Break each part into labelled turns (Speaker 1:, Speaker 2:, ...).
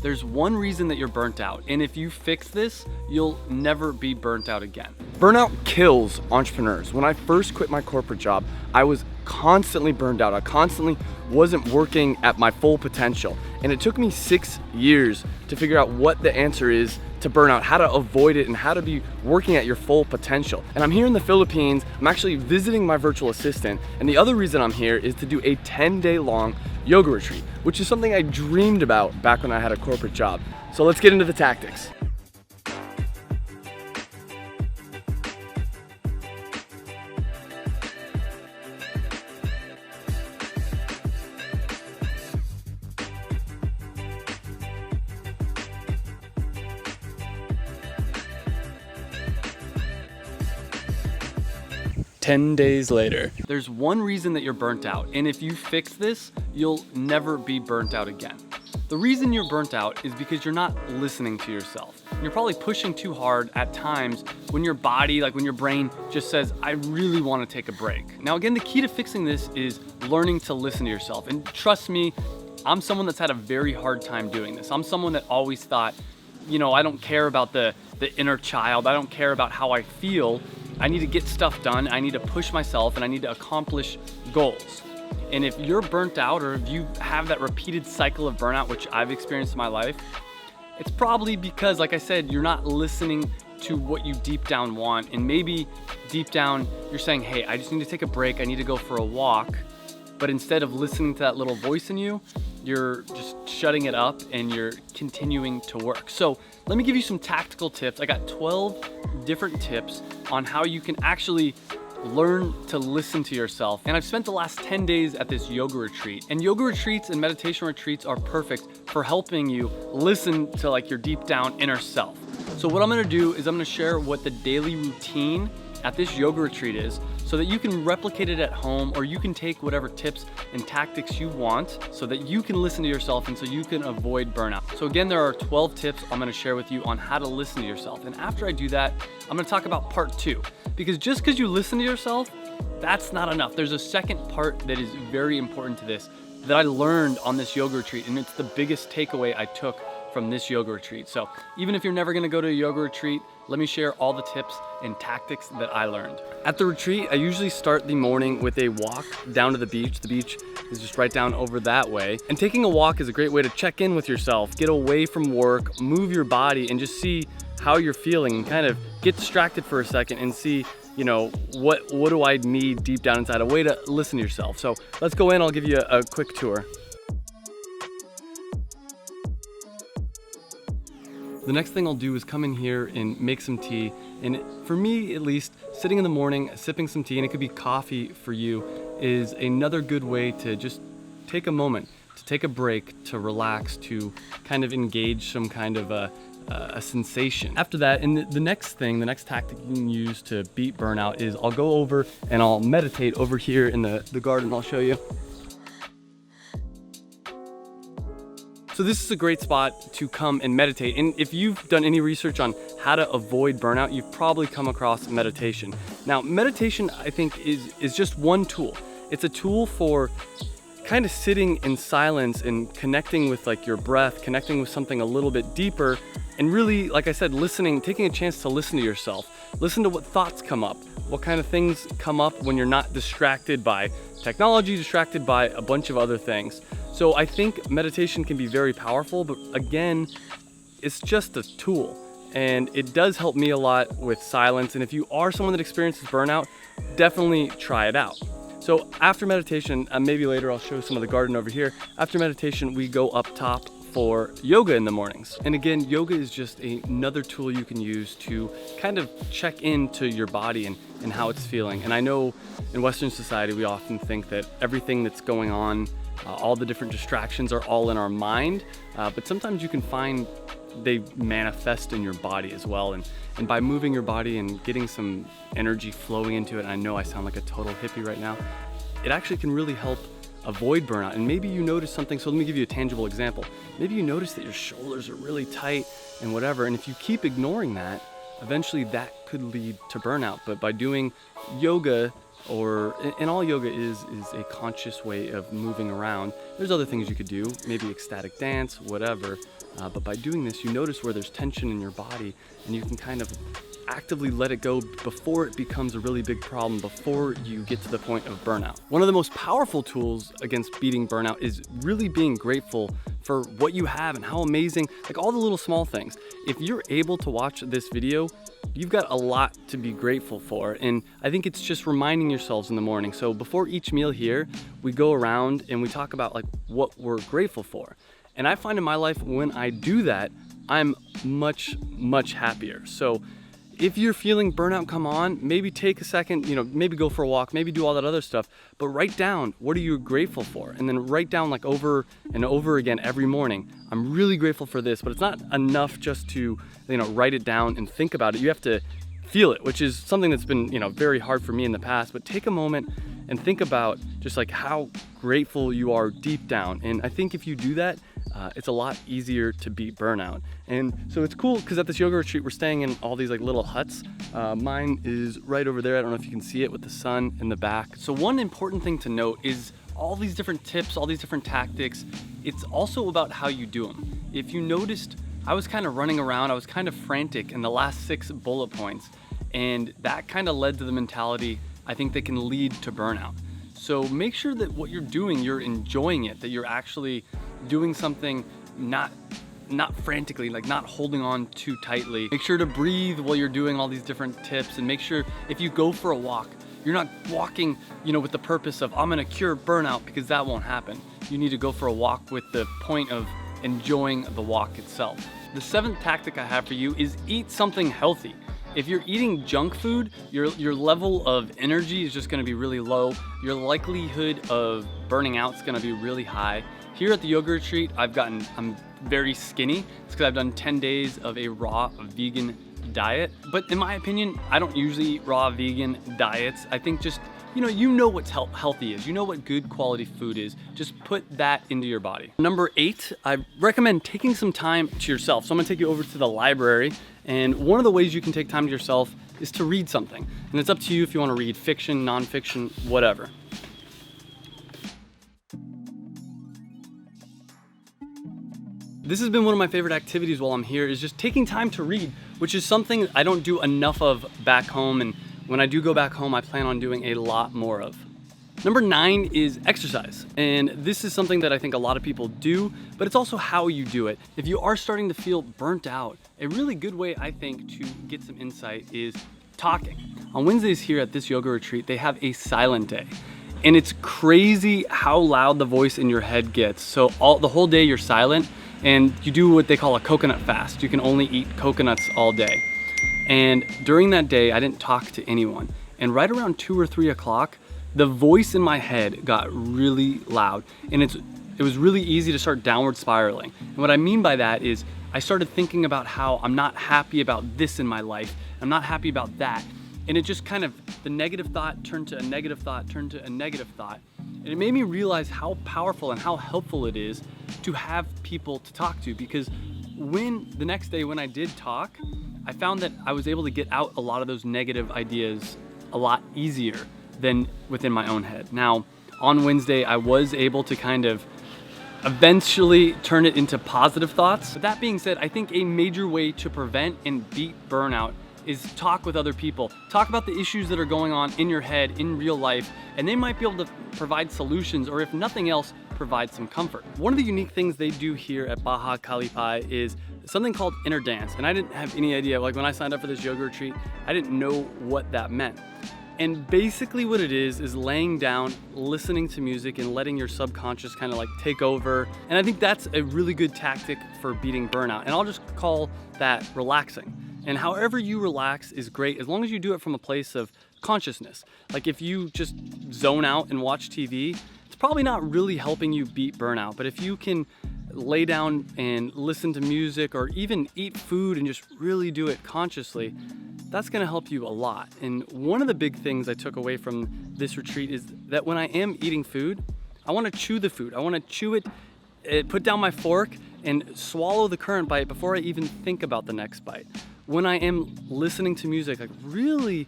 Speaker 1: There's one reason that you're burnt out, and if you fix this, you'll never be burnt out again. Burnout kills entrepreneurs. When I first quit my corporate job, I was constantly burned out. I constantly wasn't working at my full potential. And it took me 6 years to figure out what the answer is to burnout, how to avoid it, and how to be working at your full potential. And I'm here in the Philippines. I'm actually visiting my virtual assistant. And the other reason I'm here is to do a 10-day long yoga retreat, which is something I dreamed about back when I had a corporate job. So let's get into the tactics. "10 days later. There's one reason that you're burnt out, and if you fix this, you'll never be burnt out again. The reason you're burnt out is because you're not listening to yourself. You're probably pushing too hard at times when your body, when your brain just says, I really want to take a break. Now again, the key to fixing this is learning to listen to yourself. And trust me, I'm someone that's had a very hard time doing this. I'm someone that always thought, I don't care about the inner child. I don't care about how I feel. I need to get stuff done. I need to push myself and I need to accomplish goals. And if you're burnt out, or if you have that repeated cycle of burnout, which I've experienced in my life, it's probably because, like I said, you're not listening to what you deep down want. And maybe deep down, you're saying, hey, I just need to take a break. I need to go for a walk. But instead of listening to that little voice in you, you're just shutting it up and you're continuing to work. So let me give you some tactical tips. I got 12 different tips on how you can actually learn to listen to yourself. And I've spent the last 10 days at this yoga retreat. And yoga retreats and meditation retreats are perfect for helping you listen to your deep down inner self. So what I'm gonna do is I'm gonna share what the daily routine at this yoga retreat is, so that you can replicate it at home, or you can take whatever tips and tactics you want so that you can listen to yourself and so you can avoid burnout. So again, there are 12 tips I'm gonna share with you on how to listen to yourself. And after I do that, I'm gonna talk about part 2, because just because you listen to yourself, that's not enough. There's a second part that is very important to this that I learned on this yoga retreat, and it's the biggest takeaway I took from this yoga retreat. So even if you're never gonna go to a yoga retreat, let me share all the tips and tactics that I learned. At the retreat, I usually start the morning with a walk down to the beach. The beach is just right down over that way. And taking a walk is a great way to check in with yourself, get away from work, move your body, and just see how you're feeling, and kind of get distracted for a second and see, what do I need deep down inside, a way to listen to yourself. So let's go in, I'll give you a quick tour. The next thing I'll do is come in here and make some tea. And for me, at least, sitting in the morning, sipping some tea, and it could be coffee for you, is another good way to just take a moment, to take a break, to relax, to kind of engage some kind of a sensation. After that, and the next tactic you can use to beat burnout is I'll go over and I'll meditate over here in the garden. I'll show you. So this is a great spot to come and meditate. And if you've done any research on how to avoid burnout, you've probably come across meditation. Now, meditation, I think, is just one tool. It's a tool for kind of sitting in silence and connecting with your breath, connecting with something a little bit deeper, and really, like I said, listening, taking a chance to listen to yourself. Listen to what thoughts come up, what kind of things come up when you're not distracted by technology, distracted by a bunch of other things. So I think meditation can be very powerful, but again, it's just a tool, and it does help me a lot with silence. And if you are someone that experiences burnout, definitely try it out. So after meditation, maybe later I'll show some of the garden over here. After meditation, we go up top for yoga in the mornings. And again, yoga is just another tool you can use to kind of check into your body and how it's feeling. And I know in Western society, we often think that everything that's going on, all the different distractions are all in our mind, but sometimes you can find they manifest in your body as well. And by moving your body and getting some energy flowing into it, and I know I sound like a total hippie right now, it actually can really help avoid burnout. And maybe you notice something, so let me give you a tangible example. Maybe you notice that your shoulders are really tight and whatever, and if you keep ignoring that, eventually that could lead to burnout. But by doing yoga, and all yoga is a conscious way of moving around. There's other things you could do, maybe ecstatic dance, whatever. But by doing this, you notice where there's tension in your body, and you can kind of actively let it go before it becomes a really big problem, before you get to the point of burnout. One of the most powerful tools against beating burnout is really being grateful for what you have and how amazing, like all the little small things. If you're able to watch this video, you've got a lot to be grateful for. And I think it's just reminding yourselves in the morning. So before each meal here, we go around and we talk about like what we're grateful for. And I find in my life, when I do that, I'm much, much happier. So if you're feeling burnout come on, maybe take a second, maybe go for a walk, maybe do all that other stuff, but write down, what are you grateful for? And then write down like over and over again every morning, I'm really grateful for this. But it's not enough just to, write it down and think about it. You have to feel it, which is something that's been, very hard for me in the past. But take a moment and think about just like how grateful you are deep down. And I think if you do that, it's a lot easier to beat burnout. And so it's cool because at this yoga retreat, we're staying in all these like little huts. Mine is right over there. I don't know if you can see it with the sun in the back. So one important thing to note is all these different tips, all these different tactics, it's also about how you do them. If you noticed, I was kind of running around, I was kind of frantic in the last 6 bullet points, and that kind of led to the mentality I think that can lead to burnout. So make sure that what you're doing, you're enjoying it, that you're actually doing something not frantically, like not holding on too tightly. Make sure to breathe while you're doing all these different tips, and make sure if you go for a walk, you're not walking, with the purpose of I'm gonna cure burnout, because that won't happen. You need to go for a walk with the point of enjoying the walk itself. The 7th tactic I have for you is eat something healthy. If you're eating junk food, your level of energy is just gonna be really low. Your likelihood of burning out is gonna be really high. Here at the yoga retreat, I'm very skinny. It's because I've done 10 days of a raw vegan diet. But in my opinion, I don't usually eat raw vegan diets. I think just, you know what healthy is. You know what good quality food is. Just put that into your body. Number 8, I recommend taking some time to yourself. So I'm gonna take you over to the library. And one of the ways you can take time to yourself is to read something. And it's up to you if you wanna read fiction, nonfiction, whatever. This has been one of my favorite activities while I'm here, is just taking time to read, which is something I don't do enough of back home. And when I do go back home, I plan on doing a lot more of. Number 9 is exercise. And this is something that I think a lot of people do, but it's also how you do it. If you are starting to feel burnt out, a really good way, I think, to get some insight is talking. On Wednesdays here at this yoga retreat, they have a silent day. And it's crazy how loud the voice in your head gets. So the whole day you're silent, and you do what they call a coconut fast. You can only eat coconuts all day. And during that day, I didn't talk to anyone. And right around 2 or 3 o'clock, the voice in my head got really loud. And it was really easy to start downward spiraling. And what I mean by that is I started thinking about how I'm not happy about this in my life. I'm not happy about that. And it just kind of, the negative thought turned to a negative thought, turned to a negative thought. And it made me realize how powerful and how helpful it is to have people to talk to, because the next day when I did talk, I found that I was able to get out a lot of those negative ideas a lot easier than within my own head. Now, on Wednesday, I was able to kind of eventually turn it into positive thoughts. But that being said, I think a major way to prevent and beat burnout is talk with other people. Talk about the issues that are going on in your head, in real life, and they might be able to provide solutions, or if nothing else, provide some comfort. One of the unique things they do here at Baja Kalipai is something called inner dance. And I didn't have any idea, like when I signed up for this yoga retreat, I didn't know what that meant. And basically what it is laying down, listening to music, and letting your subconscious kind of like take over. And I think that's a really good tactic for beating burnout. And I'll just call that relaxing. And however you relax is great, as long as you do it from a place of consciousness. Like if you just zone out and watch TV, it's probably not really helping you beat burnout. But if you can lay down and listen to music, or even eat food and just really do it consciously, that's gonna help you a lot. And one of the big things I took away from this retreat is that when I am eating food, I wanna chew the food. I wanna chew it, put down my fork, and swallow the current bite before I even think about the next bite. When I am listening to music, like really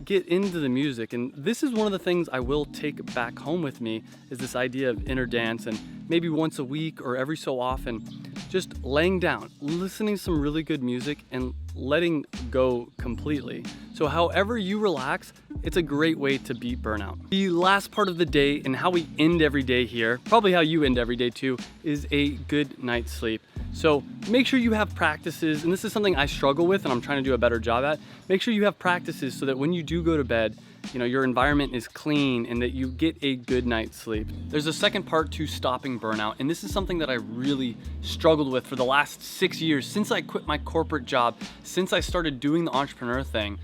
Speaker 1: get into the music, and this is one of the things I will take back home with me, is this idea of inner dance, and maybe once a week or every so often, just laying down, listening to some really good music and letting go completely. So however you relax, it's a great way to beat burnout. The last part of the day and how we end every day here, probably how you end every day too, is a good night's sleep. So make sure you have practices, and this is something I struggle with and I'm trying to do a better job at. Make sure you have practices so that when you do go to bed, your environment is clean and that you get a good night's sleep. There's a second part to stopping burnout, and this is something that I really struggled with for the last 6 years. Since I quit my corporate job, since I started doing the entrepreneur thing,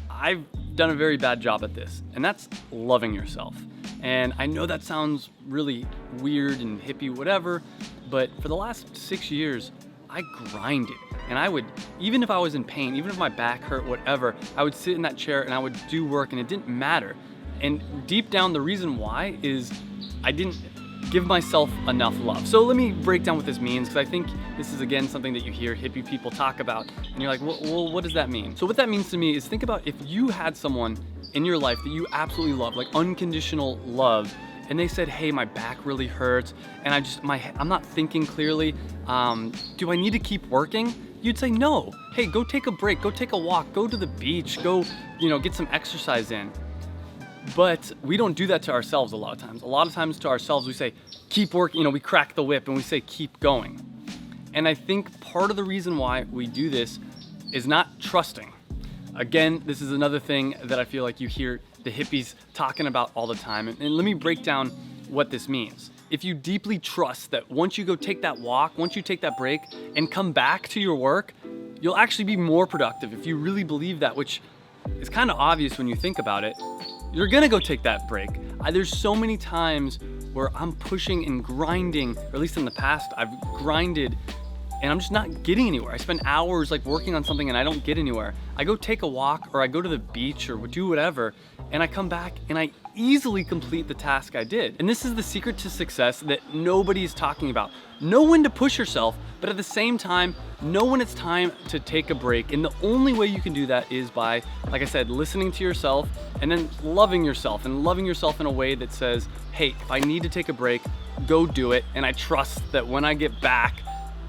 Speaker 1: I've done a very bad job at this, and that's loving yourself. And I know that sounds really weird and hippie, whatever, but for the last 6 years, I grinded. And I would, even if I was in pain, even if my back hurt, whatever, I would sit in that chair and I would do work, and it didn't matter. And deep down, the reason why is I didn't give myself enough love. So let me break down what this means, because I think this is, again, something that you hear hippie people talk about, and you're like, well, what does that mean? So what that means to me is, think about if you had someone in your life that you absolutely love, like unconditional love, and they said, hey, my back really hurts, and I'm not thinking clearly, do I need to keep working? You'd say no. Hey, go take a break, go take a walk, go to the beach, go, get some exercise in. But we don't do that to ourselves a lot of times. A lot of times to ourselves, we say, keep working, we crack the whip and we say, keep going. And I think part of the reason why we do this is not trusting. Again, this is another thing that I feel like you hear the hippies talking about all the time. And let me break down what this means. If you deeply trust that once you go take that walk, once you take that break and come back to your work, you'll actually be more productive. If you really believe that, which is kind of obvious when you think about it, you're gonna go take that break. There's so many times where I'm pushing and grinding, or at least in the past, I've grinded and I'm just not getting anywhere. I spend hours working on something and I don't get anywhere. I go take a walk or I go to the beach or do whatever, and I come back and I easily complete the task I did. And this is the secret to success that nobody is talking about. Know when to push yourself, but at the same time, know when it's time to take a break. And the only way you can do that is by, like I said, listening to yourself and then loving yourself, and loving yourself in a way that says, hey, if I need to take a break, go do it. And I trust that when I get back,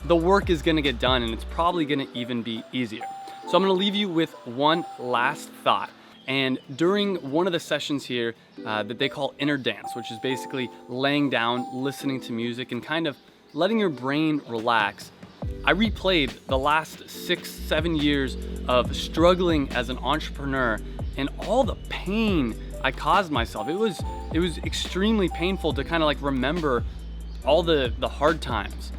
Speaker 1: the work is gonna get done, and it's probably gonna even be easier. So I'm gonna leave you with one last thought. And during one of the sessions here that they call inner dance, which is basically laying down, listening to music, and kind of letting your brain relax, I replayed the last 6-7 years of struggling as an entrepreneur and all the pain I caused myself. It was extremely painful to kind of remember all the hard times.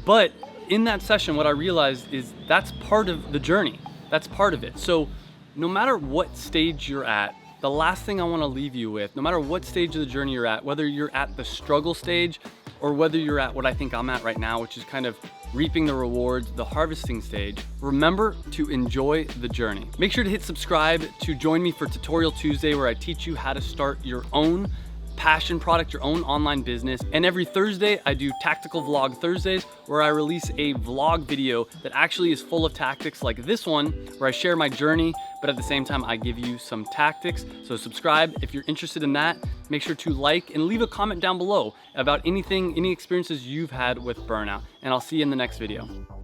Speaker 1: But in that session, what I realized is that's part of the journey. That's part of it. So no matter what stage you're at, the last thing I want to leave you with, no matter what stage of the journey you're at, whether you're at the struggle stage or whether you're at what I think I'm at right now, which is kind of reaping the rewards, the harvesting stage, remember to enjoy the journey. Make sure to hit subscribe to join me for Tutorial Tuesday, where I teach you how to start your own passion product, your own online business. And every Thursday, I do Tactical Vlog Thursdays, where I release a vlog video that actually is full of tactics like this one, where I share my journey, but at the same time, I give you some tactics. So subscribe if you're interested in that. Make sure to like and leave a comment down below about any experiences you've had with burnout. And I'll see you in the next video.